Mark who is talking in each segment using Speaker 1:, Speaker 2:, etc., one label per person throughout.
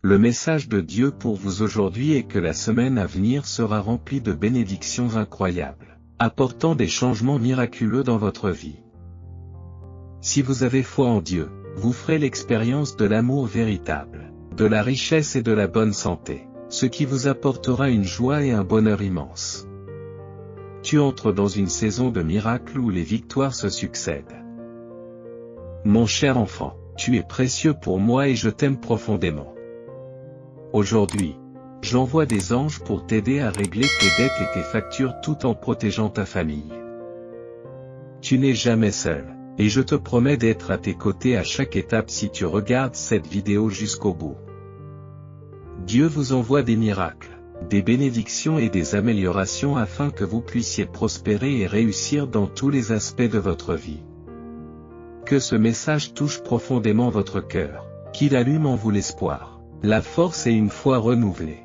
Speaker 1: Le message de Dieu pour vous aujourd'hui est que la semaine à venir sera remplie de bénédictions incroyables, apportant des changements miraculeux dans votre vie. Si vous avez foi en Dieu, vous ferez l'expérience de l'amour véritable, de la richesse et de la bonne santé, ce qui vous apportera une joie et un bonheur immense. Tu entres dans une saison de miracles où les victoires se succèdent. Mon cher enfant, tu es précieux pour moi et je t'aime profondément. Aujourd'hui, j'envoie des anges pour t'aider à régler tes dettes et tes factures tout en protégeant ta famille. Tu n'es jamais seul, et je te promets d'être à tes côtés à chaque étape si tu regardes cette vidéo jusqu'au bout. Dieu vous envoie des miracles, des bénédictions et des améliorations afin que vous puissiez prospérer et réussir dans tous les aspects de votre vie. Que ce message touche profondément votre cœur, qu'il allume en vous l'espoir, la force et une foi renouvelée.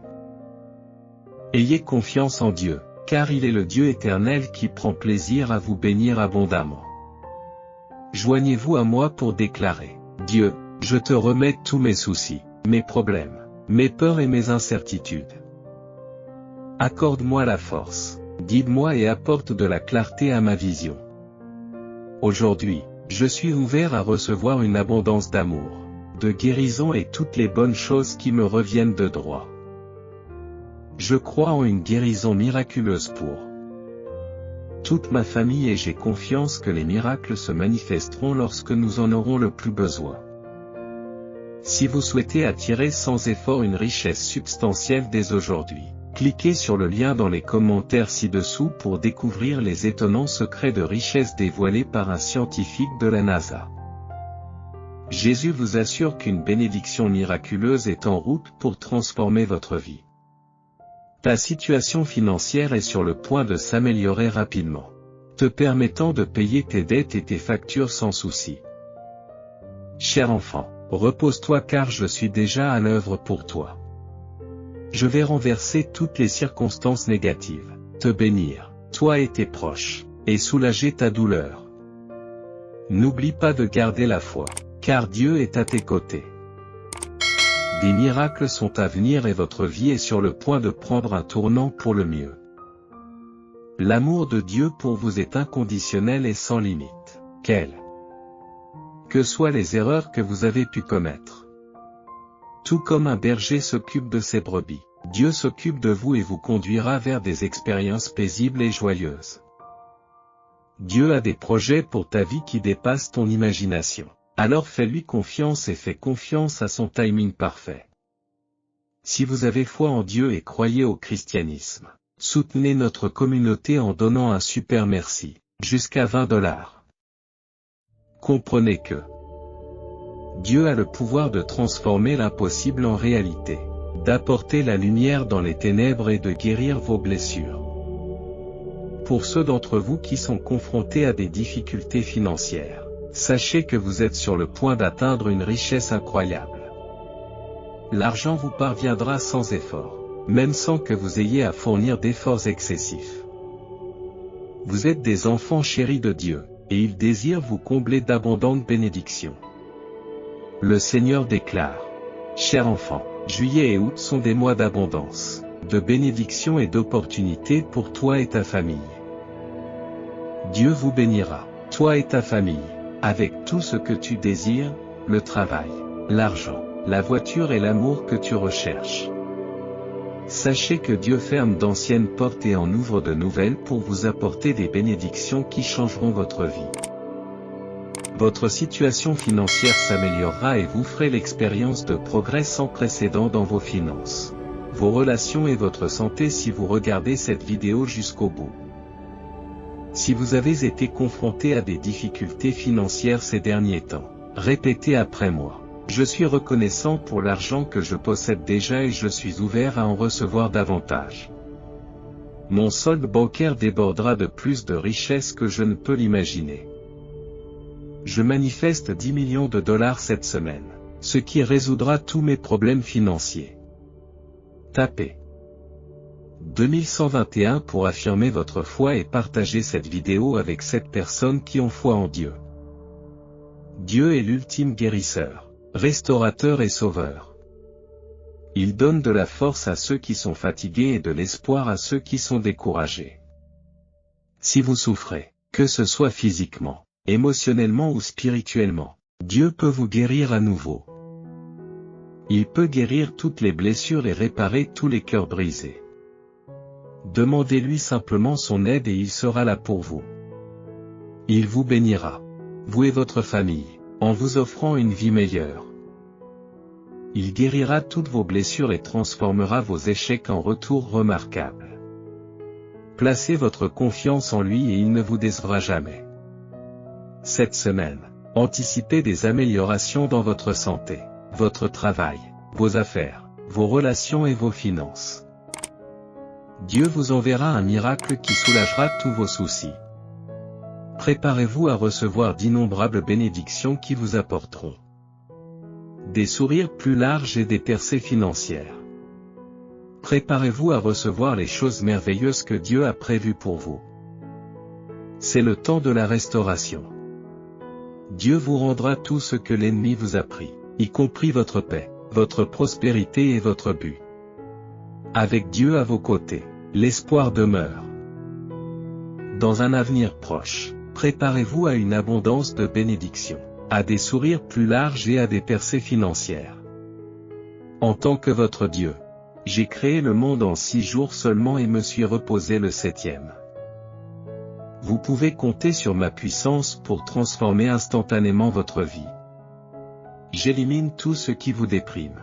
Speaker 1: Ayez confiance en Dieu, car il est le Dieu éternel qui prend plaisir à vous bénir abondamment. Joignez-vous à moi pour déclarer: Dieu, je te remets tous mes soucis, mes problèmes, mes peurs et mes incertitudes. Accorde-moi la force, guide-moi et apporte de la clarté à ma vision. Aujourd'hui, je suis ouvert à recevoir une abondance d'amour, de guérison et toutes les bonnes choses qui me reviennent de droit. Je crois en une guérison miraculeuse pour toute ma famille et j'ai confiance que les miracles se manifesteront lorsque nous en aurons le plus besoin. Si vous souhaitez attirer sans effort une richesse substantielle dès aujourd'hui, cliquez sur le lien dans les commentaires ci-dessous pour découvrir les étonnants secrets de richesse dévoilés par un scientifique de la NASA. Jésus vous assure qu'une bénédiction miraculeuse est en route pour transformer votre vie. Ta situation financière est sur le point de s'améliorer rapidement, te permettant de payer tes dettes et tes factures sans souci. Cher enfant, repose-toi car je suis déjà à l'œuvre pour toi. Je vais renverser toutes les circonstances négatives, te bénir, toi et tes proches, et soulager ta douleur. N'oublie pas de garder la foi, car Dieu est à tes côtés. Des miracles sont à venir et votre vie est sur le point de prendre un tournant pour le mieux. L'amour de Dieu pour vous est inconditionnel et sans limite. Que soient les erreurs que vous avez pu commettre. Tout comme un berger s'occupe de ses brebis, Dieu s'occupe de vous et vous conduira vers des expériences paisibles et joyeuses. Dieu a des projets pour ta vie qui dépassent ton imagination. Alors fais-lui confiance et fais confiance à son timing parfait. Si vous avez foi en Dieu et croyez au christianisme, soutenez notre communauté en donnant un super merci, jusqu'à $20. Comprenez que Dieu a le pouvoir de transformer l'impossible en réalité, d'apporter la lumière dans les ténèbres et de guérir vos blessures. Pour ceux d'entre vous qui sont confrontés à des difficultés financières, sachez que vous êtes sur le point d'atteindre une richesse incroyable. L'argent vous parviendra sans effort, même sans que vous ayez à fournir d'efforts excessifs. Vous êtes des enfants chéris de Dieu, et il désire vous combler d'abondantes bénédictions. Le Seigneur déclare: Cher enfant, juillet et août sont des mois d'abondance, de bénédictions et d'opportunités pour toi et ta famille. Dieu vous bénira, toi et ta famille, avec tout ce que tu désires, le travail, l'argent, la voiture et l'amour que tu recherches. Sachez que Dieu ferme d'anciennes portes et en ouvre de nouvelles pour vous apporter des bénédictions qui changeront votre vie. Votre situation financière s'améliorera et vous ferez l'expérience de progrès sans précédent dans vos finances, vos relations et votre santé si vous regardez cette vidéo jusqu'au bout. Si vous avez été confronté à des difficultés financières ces derniers temps, répétez après moi: Je suis reconnaissant pour l'argent que je possède déjà et je suis ouvert à en recevoir davantage. Mon solde bancaire débordera de plus de richesses que je ne peux l'imaginer. Je manifeste 10 millions de dollars cette semaine, ce qui résoudra tous mes problèmes financiers. Tapez 2121 pour affirmer votre foi et partager cette vidéo avec 7 personnes qui ont foi en Dieu. Dieu est l'ultime guérisseur, restaurateur et sauveur. Il donne de la force à ceux qui sont fatigués et de l'espoir à ceux qui sont découragés. Si vous souffrez, que ce soit physiquement, émotionnellement ou spirituellement, Dieu peut vous guérir à nouveau. Il peut guérir toutes les blessures et réparer tous les cœurs brisés. Demandez-lui simplement son aide et il sera là pour vous. Il vous bénira, vous et votre famille, en vous offrant une vie meilleure. Il guérira toutes vos blessures et transformera vos échecs en retours remarquables. Placez votre confiance en lui et il ne vous décevra jamais. Cette semaine, anticipez des améliorations dans votre santé, votre travail, vos affaires, vos relations et vos finances. Dieu vous enverra un miracle qui soulagera tous vos soucis. Préparez-vous à recevoir d'innombrables bénédictions qui vous apporteront des sourires plus larges et des percées financières. Préparez-vous à recevoir les choses merveilleuses que Dieu a prévues pour vous. C'est le temps de la restauration. Dieu vous rendra tout ce que l'ennemi vous a pris, y compris votre paix, votre prospérité et votre but. Avec Dieu à vos côtés, l'espoir demeure. Dans un avenir proche, préparez-vous à une abondance de bénédictions, à des sourires plus larges et à des percées financières. En tant que votre Dieu, j'ai créé le monde en 6 jours seulement et me suis reposé le 7e. Vous pouvez compter sur ma puissance pour transformer instantanément votre vie. J'élimine tout ce qui vous déprime.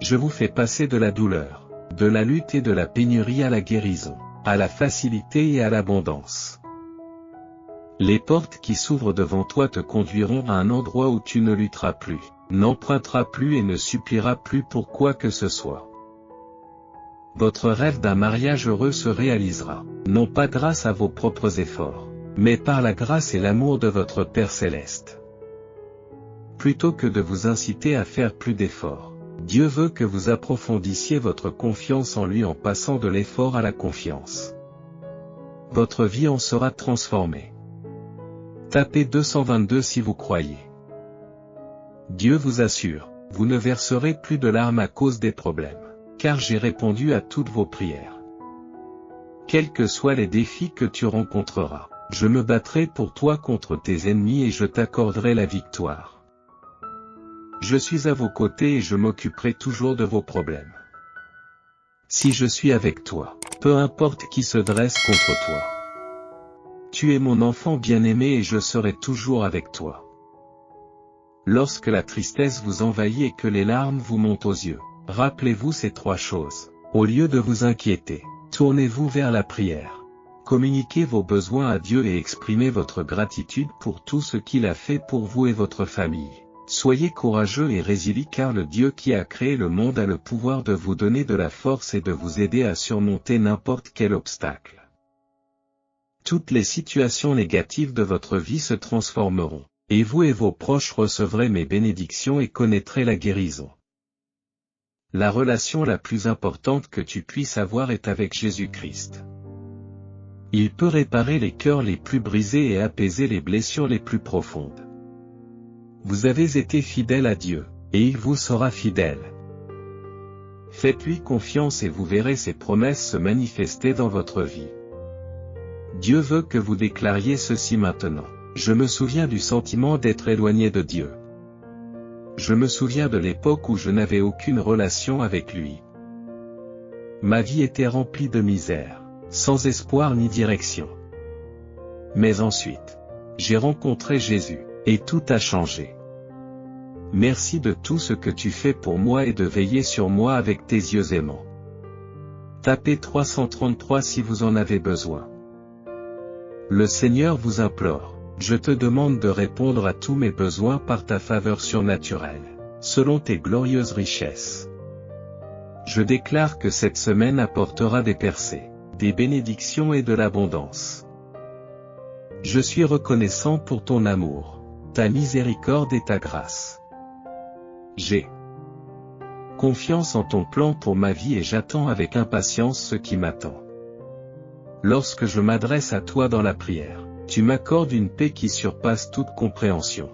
Speaker 1: Je vous fais passer de la douleur, de la lutte et de la pénurie à la guérison, à la facilité et à l'abondance. Les portes qui s'ouvrent devant toi te conduiront à un endroit où tu ne lutteras plus, n'emprunteras plus et ne supplieras plus pour quoi que ce soit. Votre rêve d'un mariage heureux se réalisera, non pas grâce à vos propres efforts, mais par la grâce et l'amour de votre Père céleste. Plutôt que de vous inciter à faire plus d'efforts, Dieu veut que vous approfondissiez votre confiance en lui en passant de l'effort à la confiance. Votre vie en sera transformée. Tapez 222 si vous croyez. Dieu vous assure, vous ne verserez plus de larmes à cause des problèmes, car j'ai répondu à toutes vos prières. Quels que soient les défis que tu rencontreras, je me battrai pour toi contre tes ennemis et je t'accorderai la victoire. Je suis à vos côtés et je m'occuperai toujours de vos problèmes. Si je suis avec toi, peu importe qui se dresse contre toi. Tu es mon enfant bien-aimé et je serai toujours avec toi. Lorsque la tristesse vous envahit et que les larmes vous montent aux yeux, rappelez-vous ces 3 choses. Au lieu de vous inquiéter, tournez-vous vers la prière. Communiquez vos besoins à Dieu et exprimez votre gratitude pour tout ce qu'il a fait pour vous et votre famille. Soyez courageux et résilients car le Dieu qui a créé le monde a le pouvoir de vous donner de la force et de vous aider à surmonter n'importe quel obstacle. Toutes les situations négatives de votre vie se transformeront, et vous et vos proches recevrez mes bénédictions et connaîtrez la guérison. La relation la plus importante que tu puisses avoir est avec Jésus-Christ. Il peut réparer les cœurs les plus brisés et apaiser les blessures les plus profondes. Vous avez été fidèle à Dieu, et il vous sera fidèle. Faites-lui confiance et vous verrez ses promesses se manifester dans votre vie. Dieu veut que vous déclariez ceci maintenant. Je me souviens du sentiment d'être éloigné de Dieu. Je me souviens de l'époque où je n'avais aucune relation avec lui. Ma vie était remplie de misère, sans espoir ni direction. Mais ensuite, j'ai rencontré Jésus, et tout a changé. Merci de tout ce que tu fais pour moi et de veiller sur moi avec tes yeux aimants. Tapez 333 si vous en avez besoin. Le Seigneur vous implore, je te demande de répondre à tous mes besoins par ta faveur surnaturelle, selon tes glorieuses richesses. Je déclare que cette semaine apportera des percées, des bénédictions et de l'abondance. Je suis reconnaissant pour ton amour, ta miséricorde et ta grâce. J'ai confiance en ton plan pour ma vie et j'attends avec impatience ce qui m'attend. Lorsque je m'adresse à toi dans la prière, tu m'accordes une paix qui surpasse toute compréhension.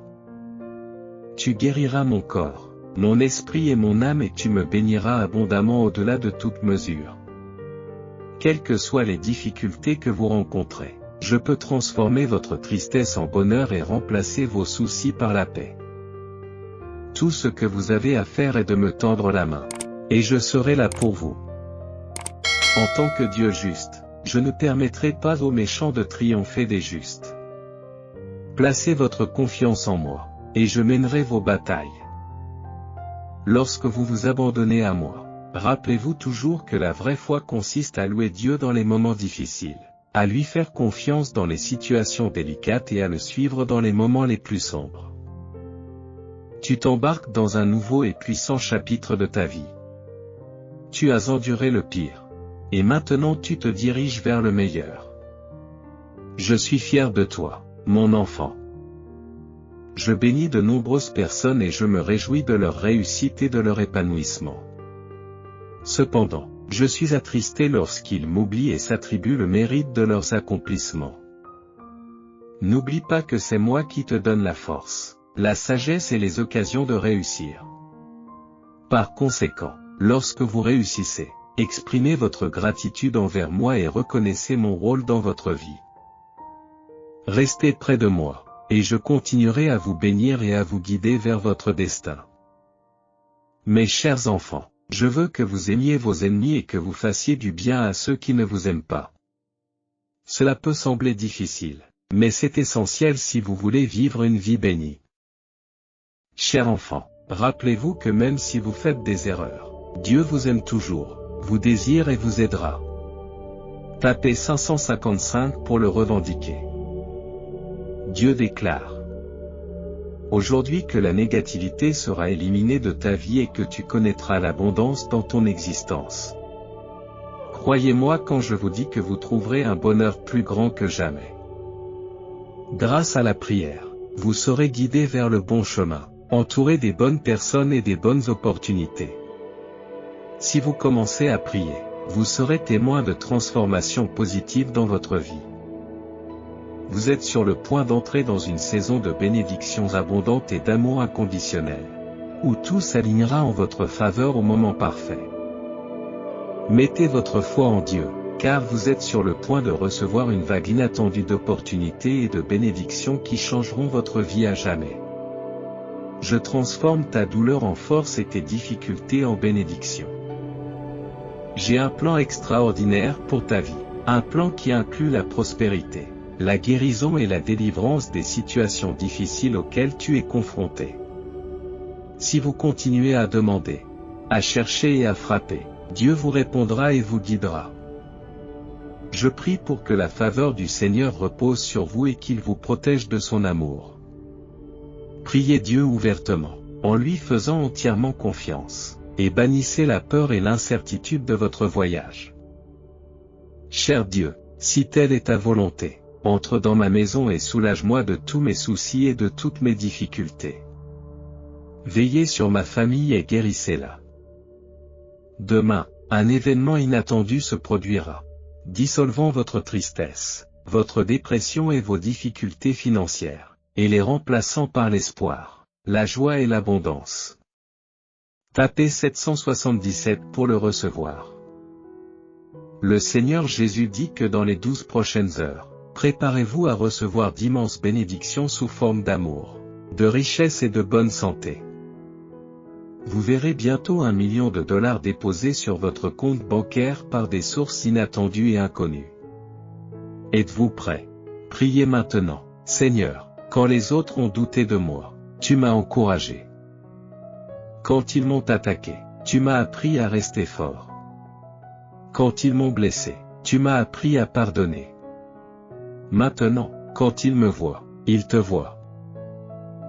Speaker 1: Tu guériras mon corps, mon esprit et mon âme, et tu me béniras abondamment au-delà de toute mesure. Quelles que soient les difficultés que vous rencontrez, je peux transformer votre tristesse en bonheur et remplacer vos soucis par la paix. Tout ce que vous avez à faire est de me tendre la main, et je serai là pour vous. En tant que Dieu juste, je ne permettrai pas aux méchants de triompher des justes. Placez votre confiance en moi, et je mènerai vos batailles. Lorsque vous vous abandonnez à moi, rappelez-vous toujours que la vraie foi consiste à louer Dieu dans les moments difficiles, à lui faire confiance dans les situations délicates et à le suivre dans les moments les plus sombres. Tu t'embarques dans un nouveau et puissant chapitre de ta vie. Tu as enduré le pire, et maintenant tu te diriges vers le meilleur. Je suis fier de toi, mon enfant. Je bénis de nombreuses personnes et je me réjouis de leur réussite et de leur épanouissement. Cependant, je suis attristé lorsqu'ils m'oublient et s'attribuent le mérite de leurs accomplissements. N'oublie pas que c'est moi qui te donne la force, la sagesse et les occasions de réussir. Par conséquent, lorsque vous réussissez, exprimez votre gratitude envers moi et reconnaissez mon rôle dans votre vie. Restez près de moi, et je continuerai à vous bénir et à vous guider vers votre destin. Mes chers enfants, je veux que vous aimiez vos ennemis et que vous fassiez du bien à ceux qui ne vous aiment pas. Cela peut sembler difficile, mais c'est essentiel si vous voulez vivre une vie bénie. Chers enfants, rappelez-vous que même si vous faites des erreurs, Dieu vous aime toujours, vous désire et vous aidera. Tapez 555 pour le revendiquer. Dieu déclare. Aujourd'hui que la négativité sera éliminée de ta vie et que tu connaîtras l'abondance dans ton existence. Croyez-moi quand je vous dis que vous trouverez un bonheur plus grand que jamais. Grâce à la prière, vous serez guidé vers le bon chemin, entouré des bonnes personnes et des bonnes opportunités. Si vous commencez à prier, vous serez témoin de transformations positives dans votre vie. Vous êtes sur le point d'entrer dans une saison de bénédictions abondantes et d'amour inconditionnel, où tout s'alignera en votre faveur au moment parfait. Mettez votre foi en Dieu, car vous êtes sur le point de recevoir une vague inattendue d'opportunités et de bénédictions qui changeront votre vie à jamais. Je transforme ta douleur en force et tes difficultés en bénédictions. J'ai un plan extraordinaire pour ta vie, un plan qui inclut la prospérité, la guérison et la délivrance des situations difficiles auxquelles tu es confronté. Si vous continuez à demander, à chercher et à frapper, Dieu vous répondra et vous guidera. Je prie pour que la faveur du Seigneur repose sur vous et qu'il vous protège de son amour. Priez Dieu ouvertement, en lui faisant entièrement confiance, et bannissez la peur et l'incertitude de votre voyage. Cher Dieu, si telle est ta volonté, entre dans ma maison et soulage-moi de tous mes soucis et de toutes mes difficultés. Veillez sur ma famille et guérissez-la. Demain, un événement inattendu se produira, dissolvant votre tristesse, votre dépression et vos difficultés financières, et les remplaçant par l'espoir, la joie et l'abondance. Tapez 777 pour le recevoir. Le Seigneur Jésus dit que dans les 12 prochaines heures, préparez-vous à recevoir d'immenses bénédictions sous forme d'amour, de richesse et de bonne santé. Vous verrez bientôt $1 million déposés sur votre compte bancaire par des sources inattendues et inconnues. Êtes-vous prêts? Priez maintenant. Seigneur, quand les autres ont douté de moi, tu m'as encouragé. Quand ils m'ont attaqué, tu m'as appris à rester fort. Quand ils m'ont blessé, tu m'as appris à pardonner. Maintenant, quand ils me voient, ils te voient.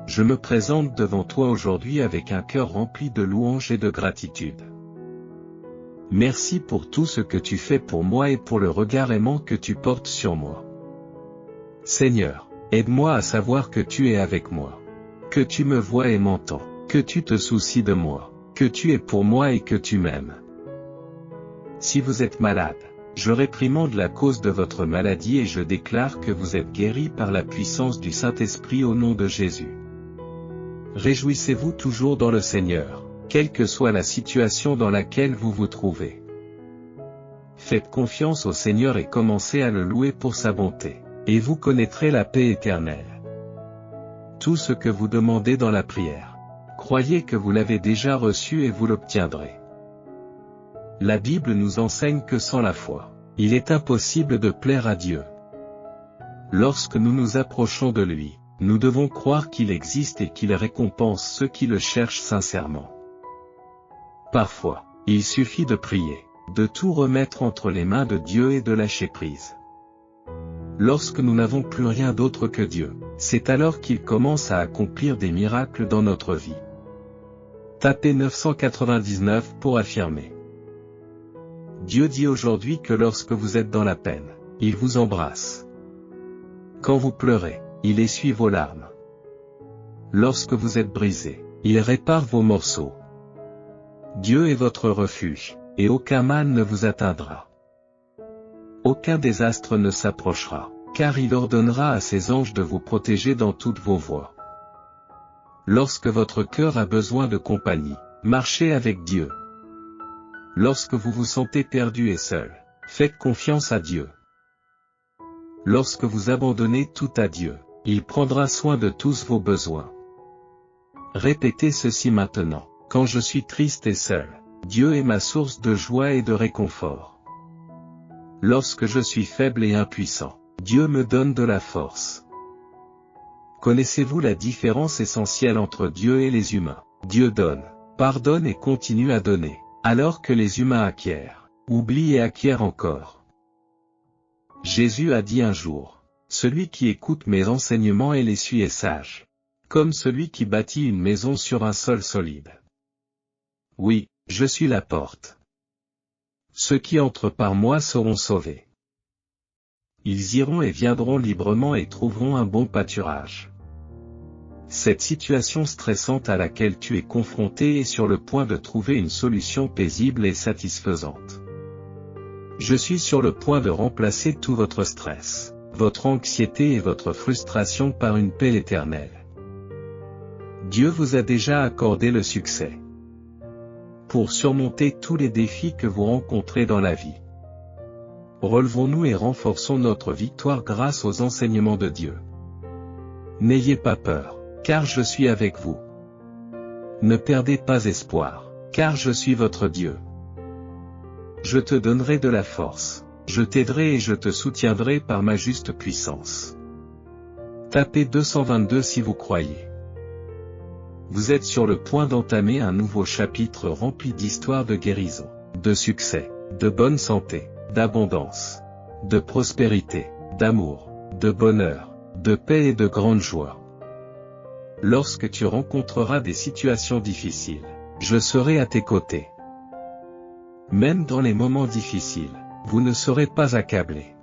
Speaker 1: Je me présente devant toi aujourd'hui avec un cœur rempli de louanges et de gratitude. Merci pour tout ce que tu fais pour moi et pour le regard aimant que tu portes sur moi. Seigneur, aide-moi à savoir que tu es avec moi, que tu me vois et m'entends, que tu te soucies de moi, que tu es pour moi et que tu m'aimes. Si vous êtes malade, je réprimande la cause de votre maladie et je déclare que vous êtes guéri par la puissance du Saint-Esprit au nom de Jésus. Réjouissez-vous toujours dans le Seigneur, quelle que soit la situation dans laquelle vous vous trouvez. Faites confiance au Seigneur et commencez à le louer pour sa bonté, et vous connaîtrez la paix éternelle. Tout ce que vous demandez dans la prière, croyez que vous l'avez déjà reçu et vous l'obtiendrez. La Bible nous enseigne que sans la foi, il est impossible de plaire à Dieu. Lorsque nous nous approchons de lui, nous devons croire qu'il existe et qu'il récompense ceux qui le cherchent sincèrement. Parfois, il suffit de prier, de tout remettre entre les mains de Dieu et de lâcher prise. Lorsque nous n'avons plus rien d'autre que Dieu, c'est alors qu'il commence à accomplir des miracles dans notre vie. Tapez 999 pour affirmer. Dieu dit aujourd'hui que lorsque vous êtes dans la peine, il vous embrasse. Quand vous pleurez, il essuie vos larmes. Lorsque vous êtes brisé, il répare vos morceaux. Dieu est votre refuge, et aucun mal ne vous atteindra. Aucun désastre ne s'approchera, car il ordonnera à ses anges de vous protéger dans toutes vos voies. Lorsque votre cœur a besoin de compagnie, marchez avec Dieu. Lorsque vous vous sentez perdu et seul, faites confiance à Dieu. Lorsque vous abandonnez tout à Dieu, il prendra soin de tous vos besoins. Répétez ceci maintenant: quand je suis triste et seul, Dieu est ma source de joie et de réconfort. Lorsque je suis faible et impuissant, Dieu me donne de la force. Connaissez-vous la différence essentielle entre Dieu et les humains? Dieu donne, pardonne et continue à donner, alors que les humains acquièrent, oublient et acquièrent encore. Jésus a dit un jour: celui qui écoute mes enseignements et les suit est sage, comme celui qui bâtit une maison sur un sol solide. Oui, je suis la porte. Ceux qui entrent par moi seront sauvés. Ils iront et viendront librement et trouveront un bon pâturage. Cette situation stressante à laquelle tu es confronté est sur le point de trouver une solution paisible et satisfaisante. Je suis sur le point de remplacer tout votre stress, votre anxiété et votre frustration par une paix éternelle. Dieu vous a déjà accordé le succès pour surmonter tous les défis que vous rencontrez dans la vie. Relevons-nous et renforçons notre victoire grâce aux enseignements de Dieu. N'ayez pas peur, car je suis avec vous. Ne perdez pas espoir, car je suis votre Dieu. Je te donnerai de la force, je t'aiderai et je te soutiendrai par ma juste puissance. Tapez 222 si vous croyez. Vous êtes sur le point d'entamer un nouveau chapitre rempli d'histoires de guérison, de succès, de bonne santé, d'abondance, de prospérité, d'amour, de bonheur, de paix et de grande joie. Lorsque tu rencontreras des situations difficiles, je serai à tes côtés. Même dans les moments difficiles, vous ne serez pas accablés.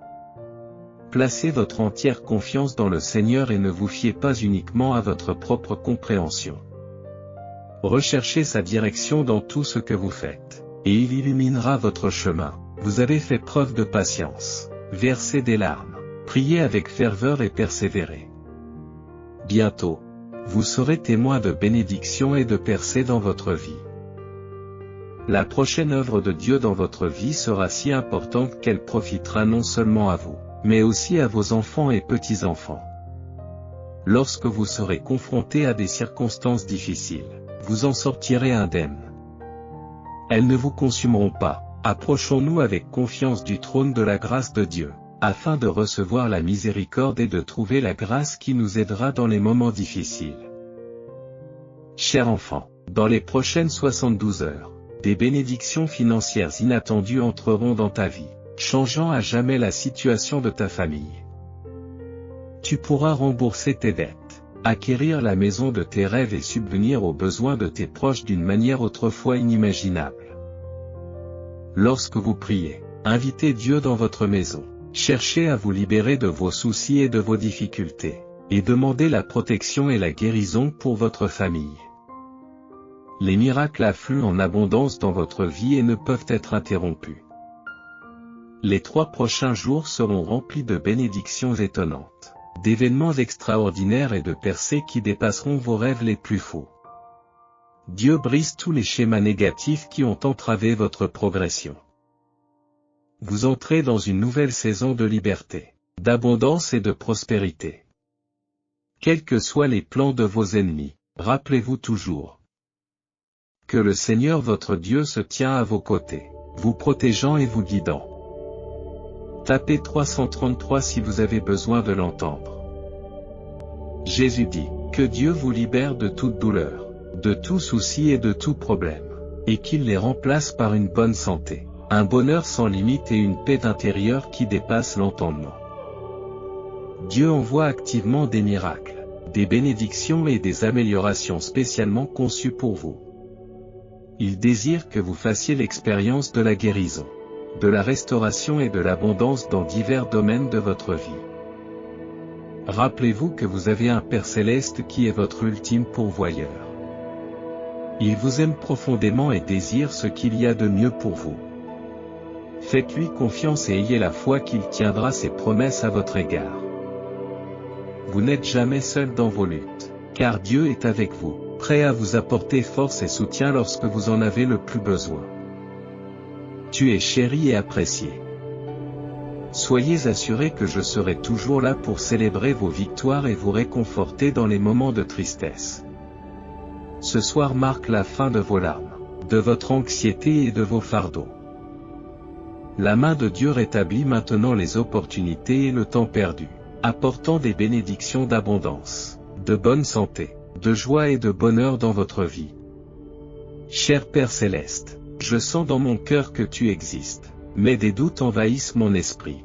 Speaker 1: Placez votre entière confiance dans le Seigneur et ne vous fiez pas uniquement à votre propre compréhension. Recherchez sa direction dans tout ce que vous faites, et il illuminera votre chemin. Vous avez fait preuve de patience, versé des larmes, prié avec ferveur et persévéré. Bientôt, vous serez témoin de bénédiction et de percées dans votre vie. La prochaine œuvre de Dieu dans votre vie sera si importante qu'elle profitera non seulement à vous, mais aussi à vos enfants et petits-enfants. Lorsque vous serez confrontés à des circonstances difficiles, vous en sortirez indemne. Elles ne vous consumeront pas. Approchons-nous avec confiance du trône de la grâce de Dieu, afin de recevoir la miséricorde et de trouver la grâce qui nous aidera dans les moments difficiles. Cher enfant, dans les prochaines 72 heures, des bénédictions financières inattendues entreront dans ta vie, changeant à jamais la situation de ta famille. Tu pourras rembourser tes dettes, acquérir la maison de tes rêves et subvenir aux besoins de tes proches d'une manière autrefois inimaginable. Lorsque vous priez, invitez Dieu dans votre maison, cherchez à vous libérer de vos soucis et de vos difficultés, et demandez la protection et la guérison pour votre famille. Les miracles affluent en abondance dans votre vie et ne peuvent être interrompus. Les 3 prochains jours seront remplis de bénédictions étonnantes. d'événements extraordinaires et de percées qui dépasseront vos rêves les plus fous. Dieu brise tous les schémas négatifs qui ont entravé votre progression. Vous entrez dans une nouvelle saison de liberté, d'abondance et de prospérité. Quels que soient les plans de vos ennemis, rappelez-vous toujours que le Seigneur votre Dieu se tient à vos côtés, vous protégeant et vous guidant. Tapez 333 si vous avez besoin de l'entendre. Jésus dit, que Dieu vous libère de toute douleur, de tout souci et de tout problème, et qu'il les remplace par une bonne santé, un bonheur sans limite et une paix d'intérieur qui dépasse l'entendement. Dieu envoie activement des miracles, des bénédictions et des améliorations spécialement conçues pour vous. Il désire que vous fassiez l'expérience de la guérison, de la restauration et de l'abondance dans divers domaines de votre vie. Rappelez-vous que vous avez un Père céleste qui est votre ultime pourvoyeur. Il vous aime profondément et désire ce qu'il y a de mieux pour vous. Faites-lui confiance et ayez la foi qu'il tiendra ses promesses à votre égard. Vous n'êtes jamais seul dans vos luttes, car Dieu est avec vous, prêt à vous apporter force et soutien lorsque vous en avez le plus besoin. Tu es chéri et apprécié. Soyez assurés que je serai toujours là pour célébrer vos victoires et vous réconforter dans les moments de tristesse. Ce soir marque la fin de vos larmes, de votre anxiété et de vos fardeaux. La main de Dieu rétablit maintenant les opportunités et le temps perdu, apportant des bénédictions d'abondance, de bonne santé, de joie et de bonheur dans votre vie. Cher Père Céleste, je sens dans mon cœur que tu existes, mais des doutes envahissent mon esprit.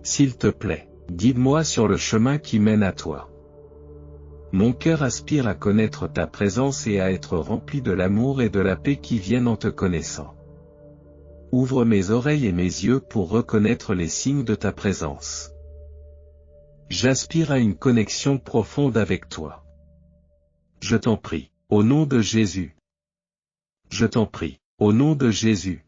Speaker 1: S'il te plaît, guide-moi sur le chemin qui mène à toi. Mon cœur aspire à connaître ta présence et à être rempli de l'amour et de la paix qui viennent en te connaissant. Ouvre mes oreilles et mes yeux pour reconnaître les signes de ta présence. J'aspire à une connexion profonde avec toi. Je t'en prie, au nom de Jésus. Je t'en prie, au nom de Jésus.